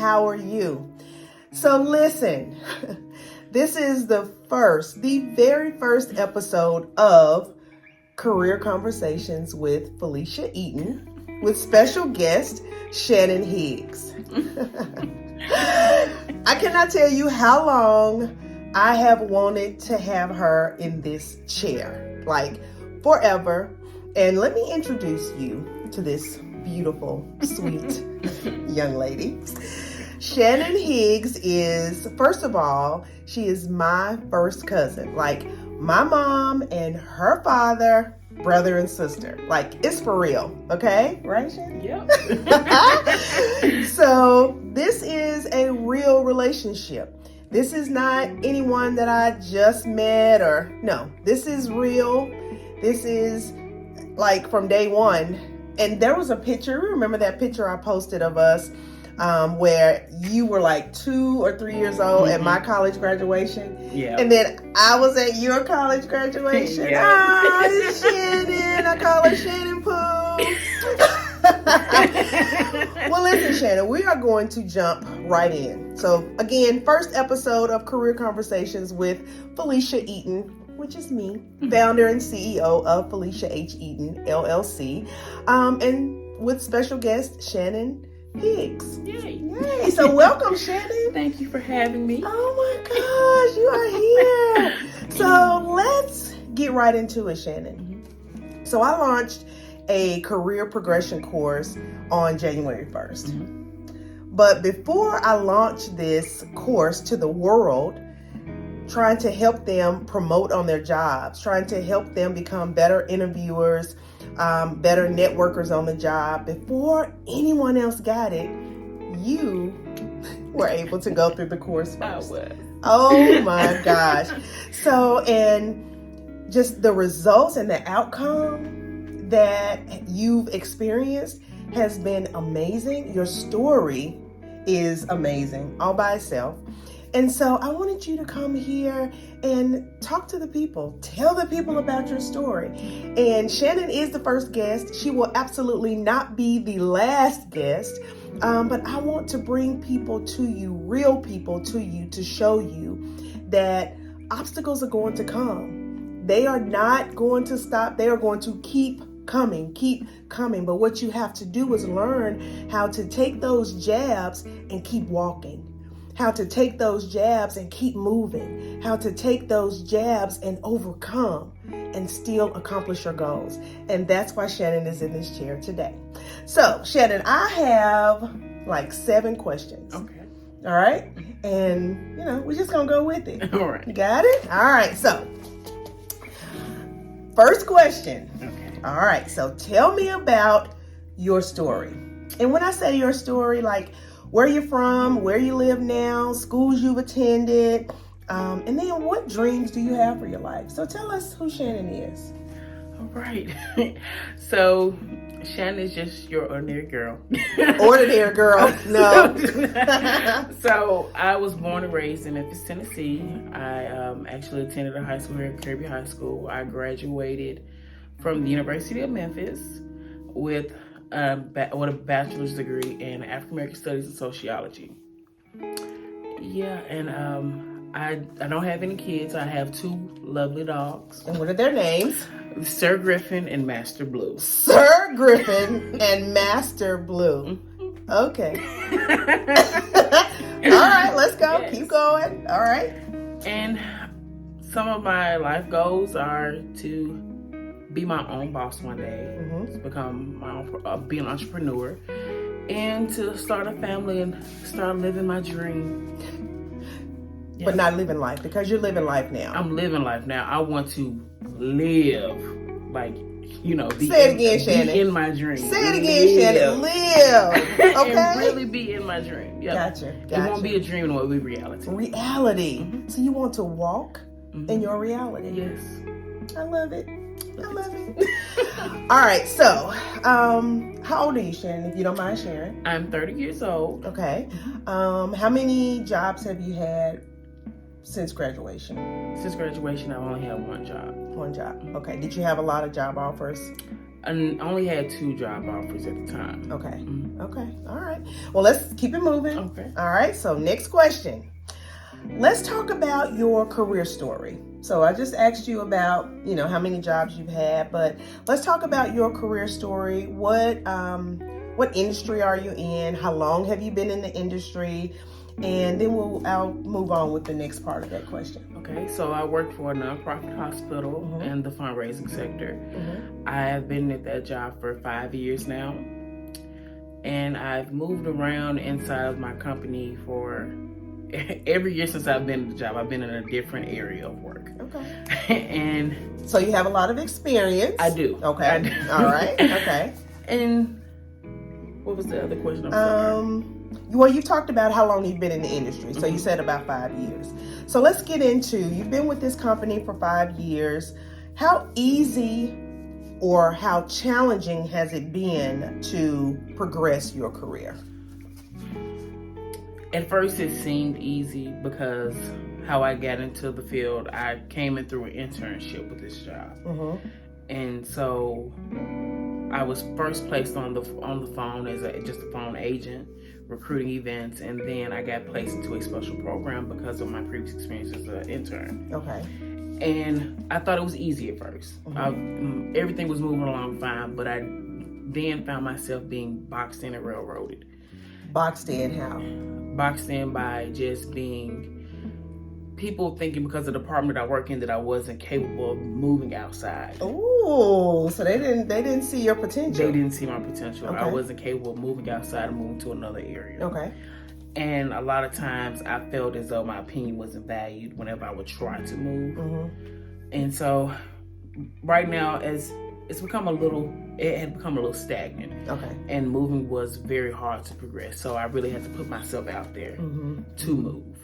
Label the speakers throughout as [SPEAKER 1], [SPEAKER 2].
[SPEAKER 1] how are you? So listen, this is the very first episode of Career Conversations with Felecia Eaton with special guest Shannon Higgs. I cannot tell you how long I have wanted to have her in this chair, like forever. And let me introduce you to this beautiful, sweet young lady. Shannon Higgs is, first of all, she is my first cousin. Like my mom and her father, brother and sister. Like it's for real, okay? Right, Shannon?
[SPEAKER 2] Yep.
[SPEAKER 1] So this is a real relationship. This is not anyone that I just met no, this is real. This is like from day one. And there was a picture, remember that picture I posted of us where you were like 2 or 3 years old at my college graduation.
[SPEAKER 2] Yeah.
[SPEAKER 1] And then I was at your college graduation.
[SPEAKER 2] Yeah.
[SPEAKER 1] Oh, Shannon. I call her Shannon Pooh. Well, listen, Shannon, we are going to jump right in. So, again, first episode of Career Conversations with Felecia Eaton, which is me, founder and CEO of Felecia H. Eaton, LLC, and with special guest Shannon Higgs.
[SPEAKER 2] Yay.
[SPEAKER 1] Yay. So welcome, Shannon.
[SPEAKER 2] Thank you for having me.
[SPEAKER 1] Oh my gosh, you are here. So let's get right into it, Shannon. So I launched a career progression course on January 1st. But before I launched this course to the world, trying to help them promote on their jobs, trying to help them become better interviewers, better networkers on the job. Before anyone else got it, you were able to go through the course first.
[SPEAKER 2] I was.
[SPEAKER 1] Oh my gosh. So, and just the results and the outcome that you've experienced has been amazing. Your story is amazing all by itself. And so I wanted you to come here and talk to the people. Tell the people about your story. And Shannon is the first guest. She will absolutely not be the last guest. But I want to bring people to you, real people to you, to show you that obstacles are going to come. They are not going to stop. They are going to keep coming. But what you have to do is learn how to take those jabs and keep walking. How to take those jabs and keep moving, how to take those jabs and overcome and still accomplish your goals. And that's why Shannon is in this chair today. So, Shannon, I have like 7 questions.
[SPEAKER 2] Okay.
[SPEAKER 1] All right? And, we're just going to go with it.
[SPEAKER 2] All right.
[SPEAKER 1] You got it? All right. So, first question.
[SPEAKER 2] Okay.
[SPEAKER 1] All right. So, tell me about your story. And when I say your story, like, where you're from, where you live now, schools you've attended, and then what dreams do you have for your life? So tell us who Shannon is.
[SPEAKER 2] All right. So Shannon is just your ordinary girl.
[SPEAKER 1] Ordinary girl, no.
[SPEAKER 2] So I was born and raised in Memphis, Tennessee. I actually attended a high school here at Kirby High School. I graduated from the University of Memphis with a bachelor's degree in African American Studies and Sociology. Yeah, and I don't have any kids. I have 2 lovely dogs.
[SPEAKER 1] And what are their names?
[SPEAKER 2] Sir Griffin and Master Blue.
[SPEAKER 1] Sir Griffin and Master Blue. Okay. All right, let's go.
[SPEAKER 2] Yes.
[SPEAKER 1] Keep going. All right.
[SPEAKER 2] And some of my life goals are to be my own boss one day, to become my own, be an entrepreneur, and to start a family and start living my dream. Yeah.
[SPEAKER 1] But not living life, because you're living life now.
[SPEAKER 2] I'm living life now. I want to live, like, be,
[SPEAKER 1] say it again, Shannon.
[SPEAKER 2] Be in my dream.
[SPEAKER 1] Say it again, Shannon. Live. Okay.
[SPEAKER 2] And really be in my dream. Yep.
[SPEAKER 1] Gotcha.
[SPEAKER 2] It won't be a dream, it will be reality.
[SPEAKER 1] Reality. So you want to walk in your reality.
[SPEAKER 2] Yes.
[SPEAKER 1] I love it. All right, so how old are you, Shannon, if you don't mind sharing?
[SPEAKER 2] I'm 30 years old.
[SPEAKER 1] Okay. How many jobs have you had since graduation?
[SPEAKER 2] Since graduation, I've only had 1 job.
[SPEAKER 1] 1 job. Okay. Did you have a lot of job offers?
[SPEAKER 2] I only had 2 job offers at the time.
[SPEAKER 1] Okay. Okay. All right. Well, let's keep it moving.
[SPEAKER 2] Okay.
[SPEAKER 1] All right. So next question. Let's talk about your career story. So I just asked you about, how many jobs you've had, but let's talk about your career story. What industry are you in? How long have you been in the industry? And then I'll move on with the next part of that question.
[SPEAKER 2] Okay, so I work for a nonprofit hospital in the fundraising sector. I have been at that job for 5 years now, and I've moved around inside of my company for every year since I've been at the job. I've been in a different area of work.
[SPEAKER 1] Okay.
[SPEAKER 2] And
[SPEAKER 1] so you have a lot of experience.
[SPEAKER 2] I do.
[SPEAKER 1] Okay.
[SPEAKER 2] I do.
[SPEAKER 1] All right. Okay.
[SPEAKER 2] And what was the other question? I'm sorry.
[SPEAKER 1] Well, you talked about how long you've been in the industry. So you said about 5 years. So let's get into, you've been with this company for 5 years. How easy or how challenging has it been to progress your career?
[SPEAKER 2] At first it seemed easy because how I got into the field, I came in through an internship with this job. And so I was first placed on the phone as just a phone agent, recruiting events, and then I got placed into a special program because of my previous experience as an intern.
[SPEAKER 1] Okay.
[SPEAKER 2] And I thought it was easy at first. Everything was moving along fine, but I then found myself being boxed in and railroaded.
[SPEAKER 1] Boxed in how?
[SPEAKER 2] Boxed in by just being people thinking because of the department I work in that I wasn't capable of moving outside.
[SPEAKER 1] Oh, so they didn't see your potential.
[SPEAKER 2] They didn't see my potential.
[SPEAKER 1] Okay.
[SPEAKER 2] I wasn't capable of moving outside and moving to another area.
[SPEAKER 1] Okay.
[SPEAKER 2] And a lot of times I felt as though my opinion wasn't valued whenever I would try to move. And so right now, it had become a little stagnant.
[SPEAKER 1] Okay.
[SPEAKER 2] And moving was very hard to progress. So I really had to put myself out there to move.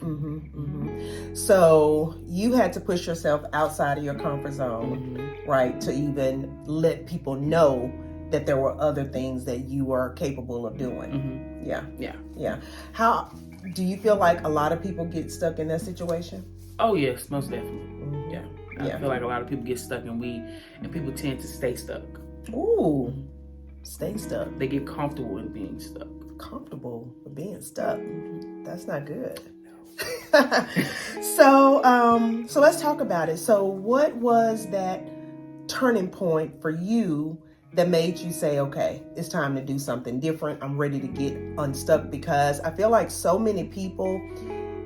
[SPEAKER 1] So you had to push yourself outside of your comfort zone, right? To even let people know that there were other things that you were capable of doing. Yeah. How do you feel like a lot of people get stuck in that situation?
[SPEAKER 2] Oh yes, most definitely. I feel like a lot of people get stuck and people tend to stay stuck. Ooh,
[SPEAKER 1] stay stuck.
[SPEAKER 2] They get comfortable in being stuck.
[SPEAKER 1] Comfortable with being stuck? That's not good. So let's talk about it. So what was that turning point for you that made you say, okay, it's time to do something different. I'm ready to get unstuck? Because I feel like so many people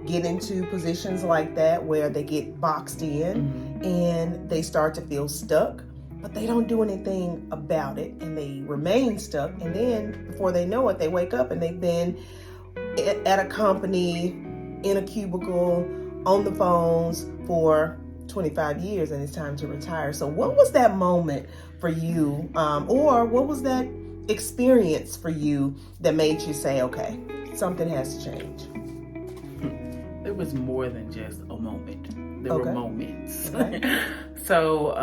[SPEAKER 1] get into positions like that where they get boxed in and they start to feel stuck, but they don't do anything about it and they remain stuck. And then before they know it, they wake up and they've been at a company, in a cubicle, on the phones for 25 years and it's time to retire. So what was that moment for you, or what was that experience for you that made you say, okay, something has to change?
[SPEAKER 2] There was more than just a moment. There were moments.
[SPEAKER 1] Okay.
[SPEAKER 2] So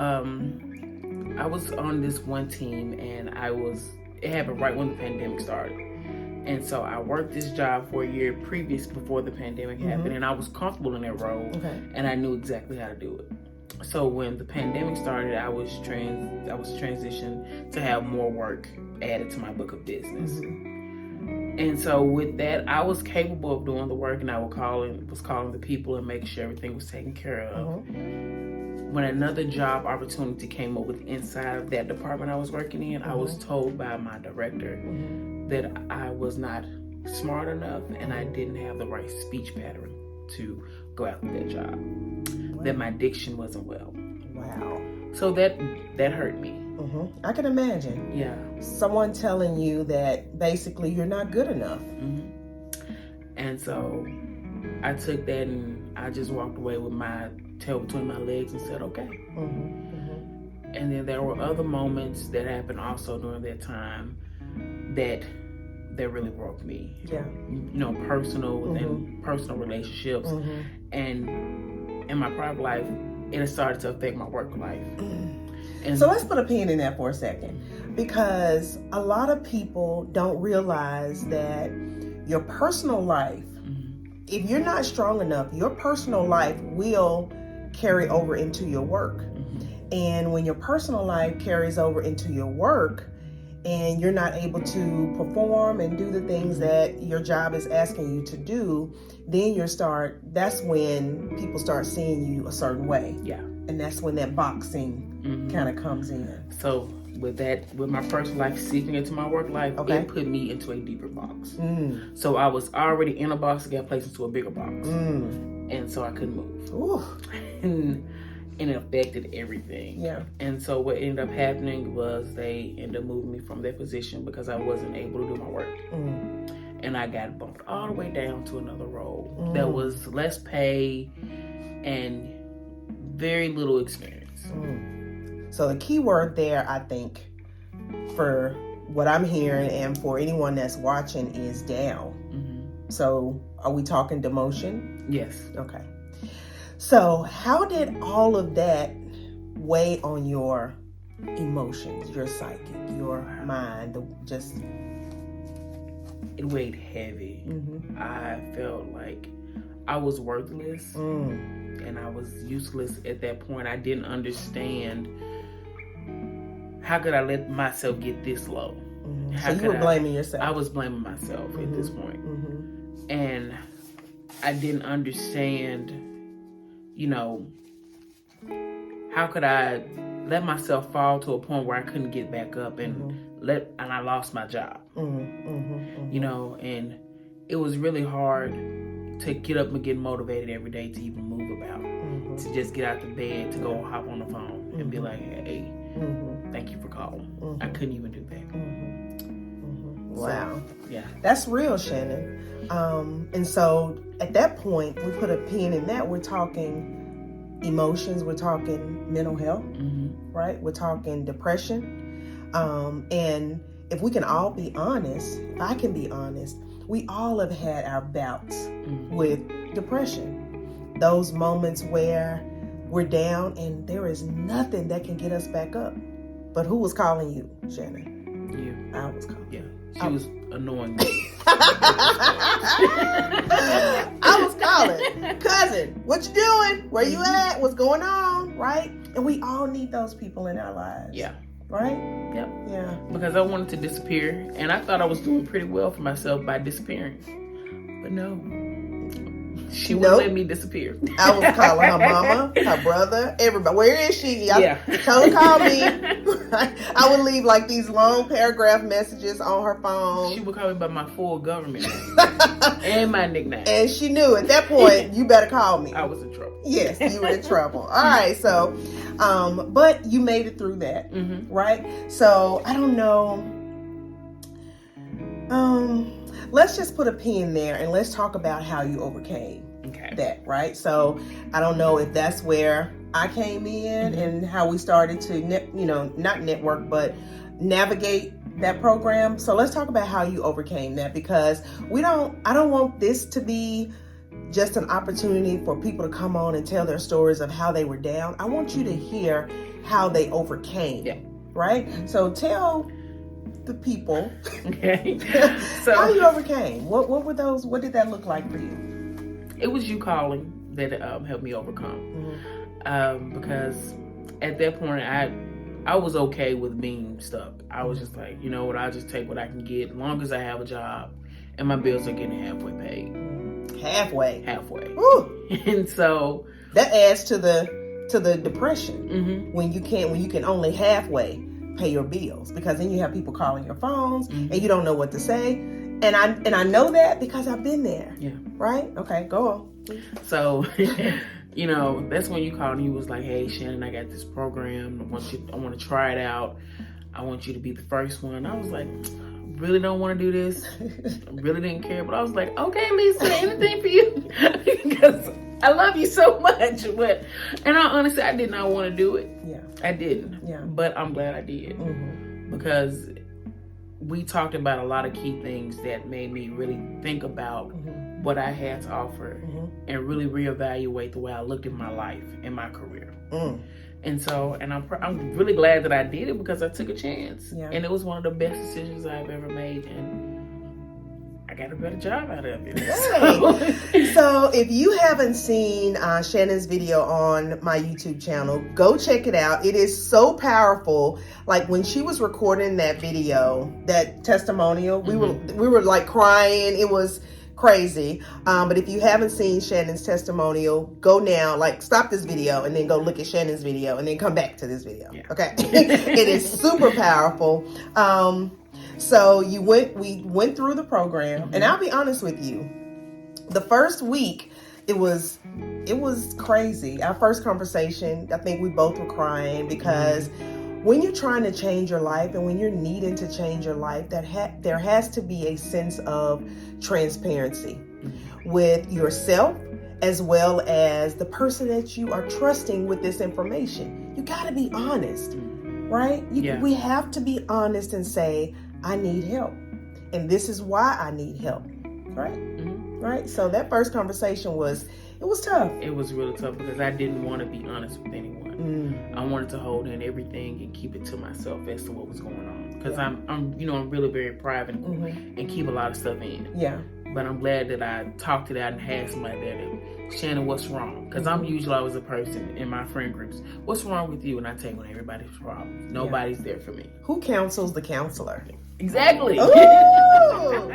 [SPEAKER 2] I was on this one team and it happened right when the pandemic started. And so I worked this job for a year before the pandemic happened, and I was comfortable in that role, and I knew exactly how to do it. So when the pandemic started, I was transitioned to have more work added to my book of business. And so with that, I was capable of doing the work, and I was calling the people and making sure everything was taken care of. When another job opportunity came up with inside of that department I was working in, I was told by my director that I was not smart enough and I didn't have the right speech pattern to go after that job. That my diction wasn't well. Wow. So that hurt me.
[SPEAKER 1] I can imagine.
[SPEAKER 2] Yeah.
[SPEAKER 1] Someone telling you that basically you're not good enough.
[SPEAKER 2] And so I took that and I just walked away with my tail between my legs and said, okay. And then there were other moments that happened also during that time that really broke me. Yeah. Personal within personal relationships. And in my private life, it started to affect my work life. And
[SPEAKER 1] so let's put a pin in that for a second, because a lot of people don't realize that your personal life, if you're not strong enough, your personal life will carry over into your work. And when your personal life carries over into your work and you're not able to perform and do the things that your job is asking you to do, then that's when people start seeing you a certain way.
[SPEAKER 2] Yeah.
[SPEAKER 1] And that's when that boxing kind of comes in.
[SPEAKER 2] So with my personal life seeping into my work life, it put me into a deeper box. So I was already in a box that got placed into a bigger box. And so I couldn't move.
[SPEAKER 1] Ooh.
[SPEAKER 2] And it affected everything.
[SPEAKER 1] Yeah.
[SPEAKER 2] And so what ended up happening was they ended up moving me from that position because I wasn't able to do my work. And I got bumped all the way down to another role that was less pay and very little experience.
[SPEAKER 1] So the key word there, I think, for what I'm hearing and for anyone that's watching is down. So are we talking demotion?
[SPEAKER 2] Yes.
[SPEAKER 1] Okay. So how did all of that weigh on your emotions, your psychic, your mind,
[SPEAKER 2] It weighed heavy. I felt like I was worthless and I was useless at that point. I didn't understand, how could I let myself get this low?
[SPEAKER 1] So you were blaming yourself.
[SPEAKER 2] I was blaming myself at this point. And I didn't understand, how could I let myself fall to a point where I couldn't get back up and I lost my job. And it was really hard to get up and get motivated every day to even move about, to just get out the bed, to go hop on the phone and be like, hey, thank you for calling. I couldn't even do that.
[SPEAKER 1] Wow.
[SPEAKER 2] So, yeah.
[SPEAKER 1] That's real, Shannon. And so at that point, we put a pin in that. We're talking emotions. We're talking mental health, right? We're talking depression. And if we can all be honest, if I can be honest, we all have had our bouts with depression. Those moments where we're down and there is nothing that can get us back up. But who was calling you, Shannon?
[SPEAKER 2] You.
[SPEAKER 1] I was calling.
[SPEAKER 2] Yeah. She was annoying me.
[SPEAKER 1] I was calling. Cousin, what you doing? Where you at? What's going on? Right? And we all need those people in our lives.
[SPEAKER 2] Yeah.
[SPEAKER 1] Right?
[SPEAKER 2] Yep.
[SPEAKER 1] Yeah.
[SPEAKER 2] Because I wanted to disappear, and I thought I was doing pretty well for myself by disappearing. But no. She wouldn't let me disappear.
[SPEAKER 1] I was calling her mama, her brother, everybody. Where is she? Tell her call me. I would leave like these long paragraph messages on her phone.
[SPEAKER 2] She would call me by my full government name and my nickname.
[SPEAKER 1] And she knew at that point, you better call me.
[SPEAKER 2] I was in trouble.
[SPEAKER 1] Yes, you were in trouble. All right, so, but you made it through that, right? So I don't know. Let's just put a pin there and let's talk about how you overcame that, right? So I don't know if that's where I came in and how we started to, not network, but navigate that program. So let's talk about how you overcame that, because I don't want this to be just an opportunity for people to come on and tell their stories of how they were down. I want you to hear how they overcame, right? So tell the people
[SPEAKER 2] so
[SPEAKER 1] how you overcame. What were those? What did that look like for you?
[SPEAKER 2] It was you calling that helped me overcome. Because at that point I was okay with being stuck. I was just like, you know what, I'll just take what I can get as long as I have a job and my bills are getting halfway paid. Halfway.
[SPEAKER 1] Woo.
[SPEAKER 2] And so
[SPEAKER 1] that adds to the depression when you can only halfway pay your bills, because then you have people calling your phones and you don't know what to say. And I know that because I've been there. Yeah. Right? Okay, go on.
[SPEAKER 2] So that's when you called and you was like, hey Shannon, I got this program. I want to try it out. I want you to be the first one. I was like, really don't want to do this. I really didn't care, but I was like, okay, Lisa, anything for you, because I love you so much. And honestly, I did not want to do it. Yeah, I didn't. Yeah, but I'm glad I did because we talked about a lot of key things that made me really think about what I had to offer and really reevaluate the way I looked at my life and my career. And so, I'm really glad that I did it because I took a chance. Yeah. And it was one of the best decisions I've ever made. And I got a better job out of it.
[SPEAKER 1] So So if you haven't seen Shannon's video on my YouTube channel, go check it out. It is so powerful. Like when she was recording that video, that testimonial, we were like crying. It was crazy. But if you haven't seen Shannon's testimonial, go now, like stop this video and then go look at Shannon's video and then come back to this video. Yeah. Okay. It is super powerful. So we went through the program, and I'll be honest with you, the first week it was crazy. Our first conversation, I think we both were crying because when you're trying to change your life and when you're needing to change your life, there has to be a sense of transparency with yourself as well as the person that you are trusting with this information. You got to be honest, right? We have to be honest and say, I need help, and this is why I need help, right? Right? So that first conversation was tough. It was really tough because I didn't want to be honest with anyone. I wanted to hold in everything and keep it to myself as to what was going on. Because I'm really very private and keep a lot of stuff in. Yeah. But I'm glad that I talked it out and had somebody there to, Shannon, what's wrong? Because I'm usually always a person in my friend groups. What's wrong with you? And I take on everybody's problems. Nobody's there for me. Who counsels the counselor? Exactly. Hey.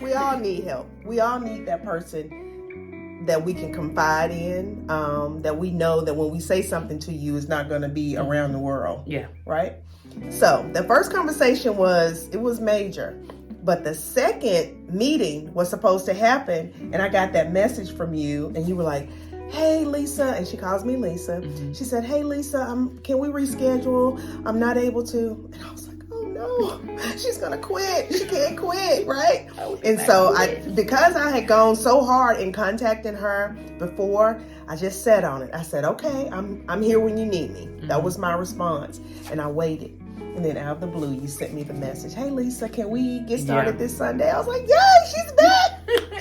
[SPEAKER 1] We all need help. We all need that person that we can confide in, that we know that when we say something to you, it's not going to be around the world. Yeah. Right? So the first conversation was major. But the second meeting was supposed to happen, and I got that message from you, and you were like, hey, Lisa, and she calls me Lisa. She said, hey, Lisa, can we reschedule? I'm not able to. And I was like, oh, no, she's going to quit. She can't quit, right? And so because I had gone so hard in contacting her before, I just sat on it. I said, okay, I'm here when you need me. That was my response, and I waited. And then out of the blue, you sent me the message, hey, Lisa, can we get started this Sunday? I was like, yay, she's back.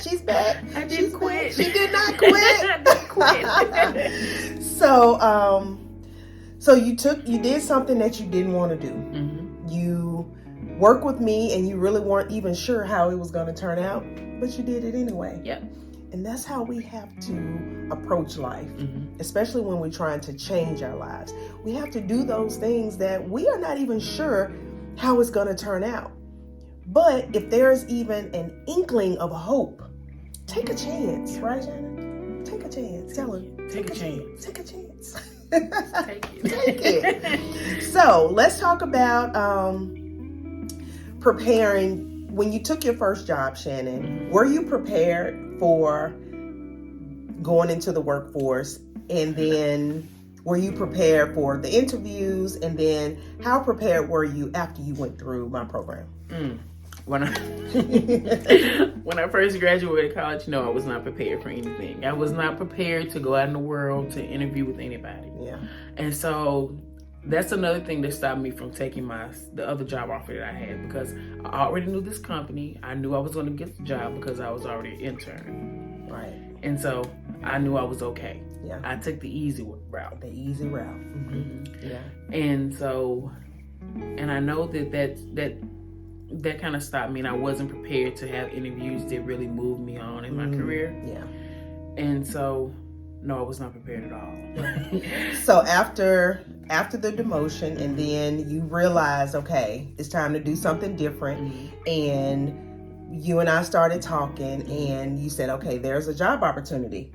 [SPEAKER 1] She's back. I didn't quit. She did not quit. I didn't quit. So you did something that you didn't want to do. You worked with me and you really weren't even sure how it was going to turn out, but you did it anyway. Yep. And that's how we have to approach life, especially when we're trying to change our lives. We have to do those things that we are not even sure how it's going to turn out. But if there's even an inkling of hope, take a chance, right, Shannon? Take a chance. Tell her. Take a chance. Take a chance. Take it. So let's talk about preparing. When you took your first job, Shannon, were you prepared for going into the workforce? And then were you prepared for the interviews? And then how prepared were you after you went through my program? When I first graduated college, no, I was not prepared for anything. I was not prepared to go out in the world to interview with anybody. Yeah. And so that's another thing that stopped me from taking the other job offer that I had, because I already knew this company. I knew I was going to get the job because I was already an intern. Right. And so I knew I was okay. Yeah. I took the easy route. The easy route. Yeah. And so, and I know that kind of stopped me, and I wasn't prepared to have interviews that really moved me on in my career. Yeah. And so, no, I was not prepared at all. So after the demotion, and then you realize, okay, it's time to do something different. And you and I started talking, and you said, okay, there's a job opportunity.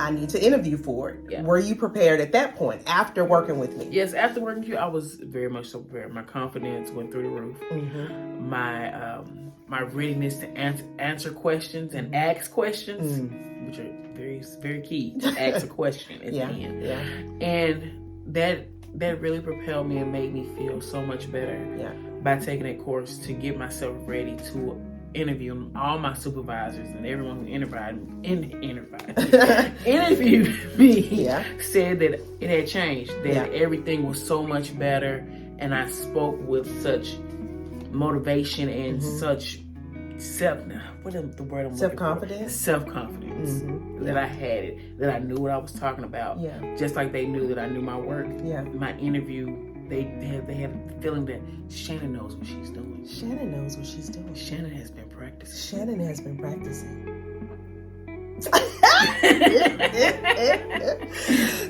[SPEAKER 1] I need to interview for it. Yeah. Were you prepared at that point after working with me? Yes, after working with you, I was very much so prepared. My confidence went through the roof. My readiness to answer questions and ask questions, which are very, very key to ask a question at the end. Yeah. And that really propelled me and made me feel so much better by taking that course to get myself ready to interview. All my supervisors and everyone who interviewed me said that it had changed, that everything was so much better, and I spoke with such motivation and such self-confidence that I had it, that I knew what I was talking about. Just like they knew that I knew my work. My interview, they had the feeling that Shannon knows what she's doing. Shannon knows what she's doing. Shannon has been practicing.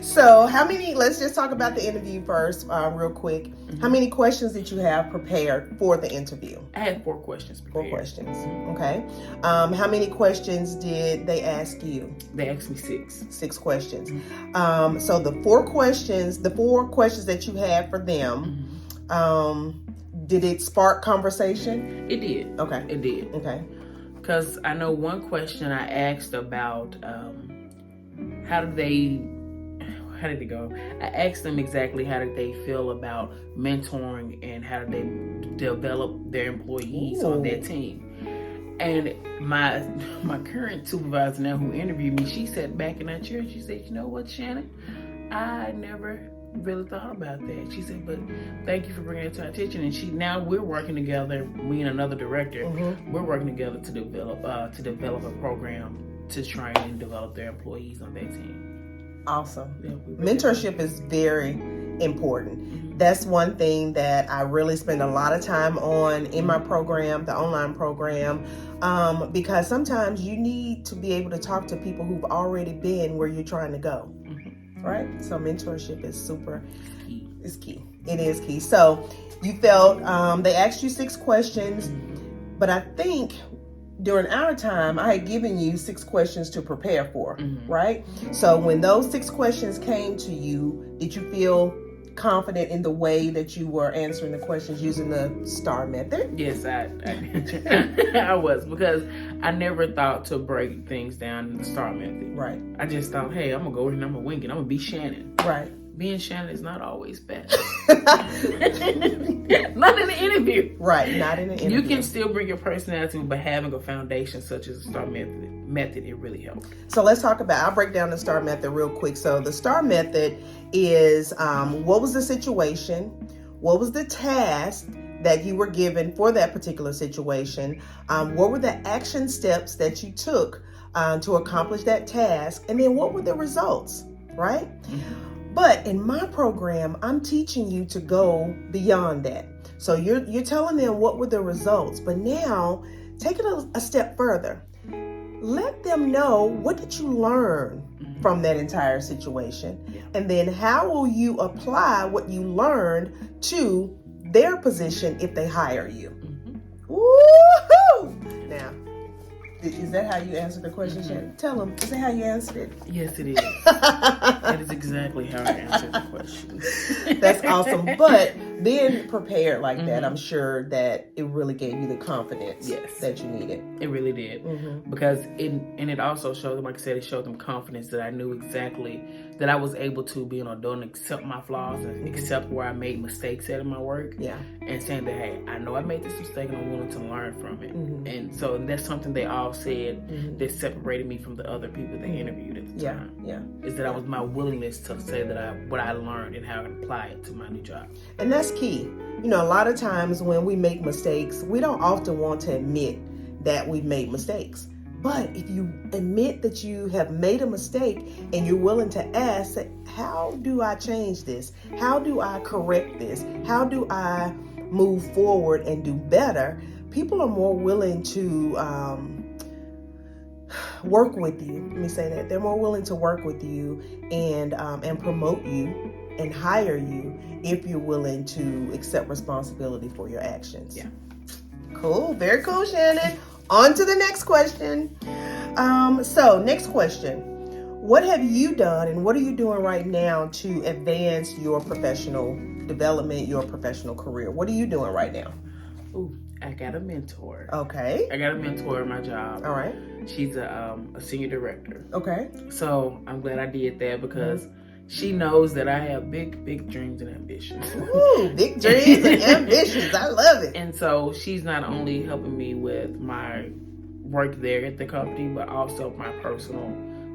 [SPEAKER 1] So let's just talk about the interview first, real quick. How many questions did you have prepared for the interview?
[SPEAKER 2] I had 4 questions prepared.
[SPEAKER 1] 4 questions. Okay. How many questions did they ask you?
[SPEAKER 2] They asked me 6.
[SPEAKER 1] 6 questions. So the 4 questions that you had for them, did it spark conversation?
[SPEAKER 2] It did.
[SPEAKER 1] Okay.
[SPEAKER 2] It did.
[SPEAKER 1] Okay.
[SPEAKER 2] Because I know one question I asked about how did it go? I asked them exactly how did they feel about mentoring and how did they develop their employees on their team. And my current supervisor now who interviewed me, she sat back in that chair and she said, "You know what, Shannon? I never really thought about that." She said, "But thank you for bringing it to our attention." And now we're working together, me and another director, we're working together to develop a program to train and develop their employees on their team.
[SPEAKER 1] Awesome.
[SPEAKER 2] Yeah,
[SPEAKER 1] mentorship is very important. That's one thing that I really spend a lot of time on in my program, the online program, because sometimes you need to be able to talk to people who've already been where you're trying to go. Right? So mentorship is is key. It is key. So you felt, they asked you 6 questions, but I think during our time, I had given you 6 questions to prepare for, right? So when those 6 questions came to you, did you feel confident in the way that you were answering the questions using the STAR method?
[SPEAKER 2] Yes, I was, because I never thought to break things down in the STAR method.
[SPEAKER 1] Right.
[SPEAKER 2] I just thought, hey, I'm gonna go in and I'm gonna wing it. I'm gonna be Shannon.
[SPEAKER 1] Right.
[SPEAKER 2] Being Shannon is not always bad. Not in the interview.
[SPEAKER 1] Right, not in the interview.
[SPEAKER 2] You can still bring your personality, but having a foundation such as the STAR method, it really helps.
[SPEAKER 1] So let's talk about, I'll break down the STAR method real quick. So the STAR method is, what was the situation? What was the task that you were given for that particular situation? What were the action steps that you took to accomplish that task? And then what were the results, right? But in my program, I'm teaching you to go beyond that. So you're telling them what were the results, but now take it a step further. Let them know, what did you learn from that entire situation? And then how will you apply what you learned to their position if they hire you? Woohoo! Now, is that how you answered the question, Shannon? Tell them, is that how you answered it?
[SPEAKER 2] Yes, it is. That is exactly how I answered the question.
[SPEAKER 1] That's awesome. But being prepared like that, I'm sure that it really gave you the confidence that you needed.
[SPEAKER 2] It really did. Because it also showed them, like I said, it showed them confidence that I knew exactly that I was able to be an adult and accept my flaws and accept where I made mistakes at in my work. Yeah. And saying that, hey, I know I made this mistake and I'm willing to learn from it. And so that's something they all said that separated me from the other people they interviewed at the time. Yeah. Is that I was my willingness to say that what I learned and how I can apply it to my new job.
[SPEAKER 1] And that's key. You know, a lot of times when we make mistakes, we don't often want to admit that we've made mistakes. But if you admit that you have made a mistake and you're willing to ask, how do I change this? How do I correct this? How do I move forward and do better? People are more willing to work with you. Let me say that. They're more willing to work with you and promote you and hire you if you're willing to accept responsibility for your actions. Yeah. Cool. Very cool, Shannon. On to the next question. So next question. What have you done and what are you doing right now to advance your professional development, your professional career? What are you doing right now?
[SPEAKER 2] Ooh, I got a mentor.
[SPEAKER 1] Okay.
[SPEAKER 2] I got a mentor in my job.
[SPEAKER 1] All right.
[SPEAKER 2] She's a senior director.
[SPEAKER 1] Okay.
[SPEAKER 2] So I'm glad I did that because she knows that I have big dreams and ambitions.
[SPEAKER 1] Ooh, big dreams and ambitions. I love it.
[SPEAKER 2] And so she's not only helping me with my work there at the company, but also my personal,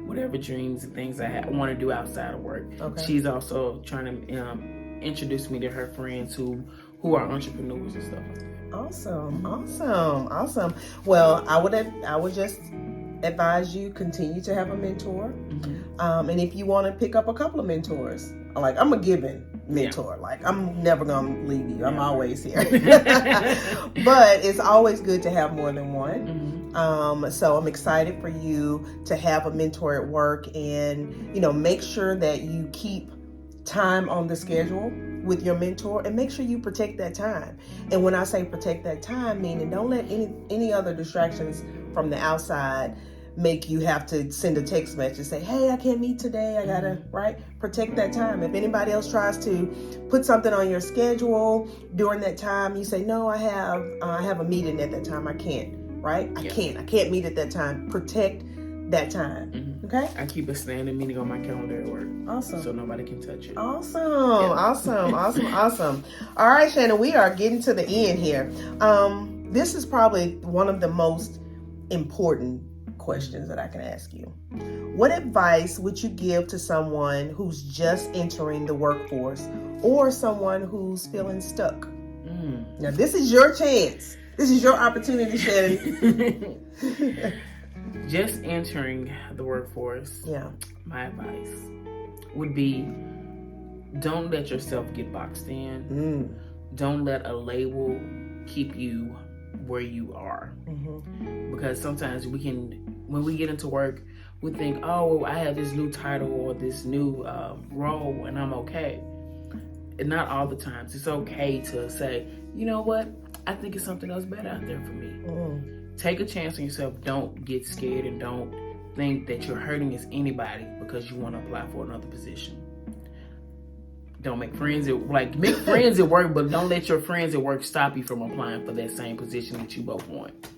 [SPEAKER 2] whatever dreams and things I want to do outside of work. Okay. She's also trying to introduce me to her friends who are entrepreneurs and stuff like that. Awesome.
[SPEAKER 1] Well, I would just advise you continue to have a mentor. And if you want to pick up a couple of mentors, like I'm a giving mentor, like I'm never gonna leave you. I'm always here. But it's always good to have more than one. So I'm excited for you to have a mentor at work, and make sure that you keep time on the schedule with your mentor, and make sure you protect that time. And when I say protect that time, meaning don't let any other distractions from the outside make you have to send a text message, say, hey, I can't meet today, I gotta, right? Protect that time. If anybody else tries to put something on your schedule during that time, you say, no, I have a meeting at that time, I can't, right? I can't meet at that time. Protect that time. Okay?
[SPEAKER 2] I keep a standing meeting on my calendar at work.
[SPEAKER 1] Awesome.
[SPEAKER 2] So nobody can touch it.
[SPEAKER 1] Awesome. All right, Shannon, we are getting to the end here. This is probably one of the most important questions that I can ask you. What advice would you give to someone who's just entering the workforce, or someone who's feeling stuck? Now, this is your chance. This is your opportunity, Shannon.
[SPEAKER 2] Just entering the workforce, my advice would be, don't let yourself get boxed in. Don't let a label keep you where you are. Because sometimes when we get into work, we think, oh, I have this new title or this new role and I'm okay. And not all the times. It's okay to say, you know what? I think it's something else better out there for me. Take a chance on yourself. Don't get scared, and don't think that you're hurting as anybody because you want to apply for another position. Don't make friends make friends at work, but don't let your friends at work stop you from applying for that same position that you both want.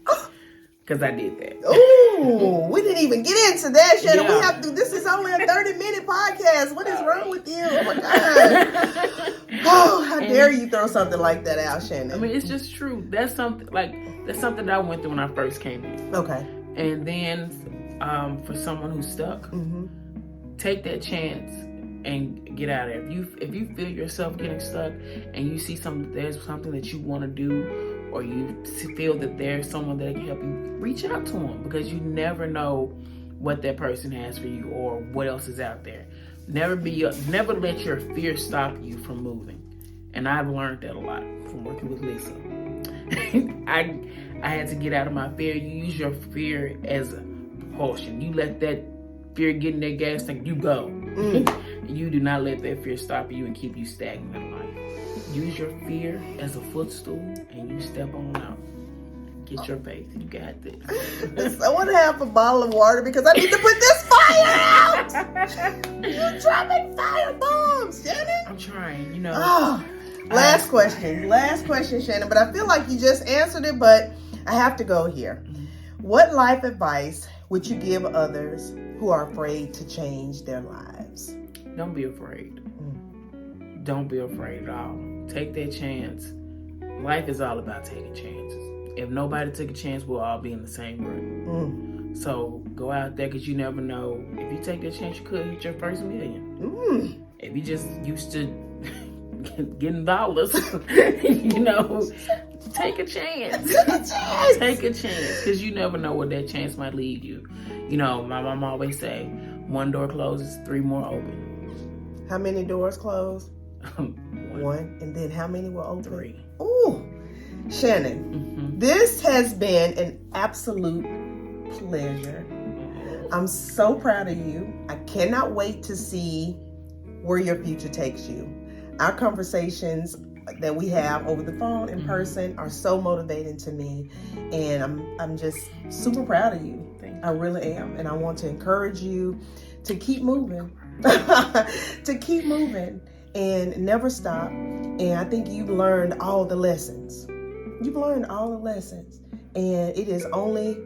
[SPEAKER 2] Because I did that.
[SPEAKER 1] Oh, we didn't even get into that, Shannon. We have to. This is only a 30-minute podcast. What is wrong with you? Oh my God! Oh, how dare you throw something like that out, Shannon?
[SPEAKER 2] I mean, it's just true. That's something that I went through when I first came in.
[SPEAKER 1] Okay.
[SPEAKER 2] And then, for someone who's stuck, take that chance and get out of there. If you feel yourself getting stuck and you see there's something that you want to do, or you feel that there's someone that can help you, reach out to them, because you never know what that person has for you or what else is out there. Never let your fear stop you from moving. And I've learned that a lot from working with Lisa. I had to get out of my fear. You use your fear as a propulsion. You let that fear get in that gas tank, you go. You do not let that fear stop you and keep you stagnant in life. Use your fear as a footstool and you step on out. Get your faith. You got this.
[SPEAKER 1] I want to have a bottle of water because I need to put this fire out. You're dropping fire bombs, Shannon.
[SPEAKER 2] I'm trying,
[SPEAKER 1] Last question, Shannon. But I feel like you just answered it, but I have to go here. What life advice would you give others who are afraid to change their lives?
[SPEAKER 2] Don't be afraid. Don't be afraid at all. Take that chance. Life is all about taking chances. If nobody took a chance, we'll all be in the same room. So go out there, because you never know. If you take that chance, you could hit your first million. If you just used to getting dollars, take a chance. Take a chance, because you never know where that chance might lead you. My mom always say, one door closes, 3 more open.
[SPEAKER 1] How many doors closed? One. And then how many will open?
[SPEAKER 2] 3.
[SPEAKER 1] Ooh, Shannon, this has been an absolute pleasure. I'm so proud of you. I cannot wait to see where your future takes you. Our conversations that we have over the phone, in person, are so motivating to me, and I'm just super proud of you. I really am, and I want to encourage you to keep moving, to keep moving, and never stop. And I think you've learned all the lessons. You've learned all the lessons, and it is only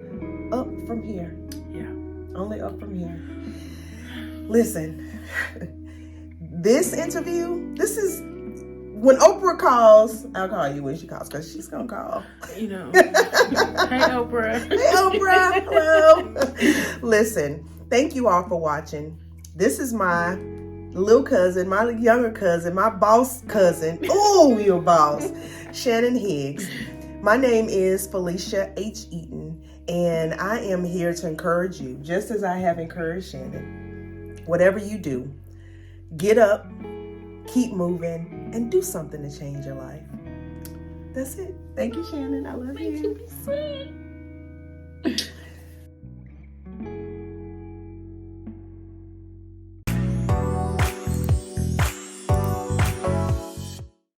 [SPEAKER 1] up from here.
[SPEAKER 2] Yeah,
[SPEAKER 1] only up from here. Listen. This interview, this is when Oprah calls. I'll call you when she calls, because she's gonna call.
[SPEAKER 2] Hey, Oprah.
[SPEAKER 1] Hey, Oprah. Hello. Listen, thank you all for watching. This is my little cousin, my younger cousin, my boss cousin. Oh, your boss, Shannon Higgs. My name is Felecia H. Eaton, and I am here to encourage you, just as I have encouraged Shannon. Whatever you do, get up, keep moving, and do something to change your life. That's it. Thank you, Shannon. I love you.
[SPEAKER 2] Thank you.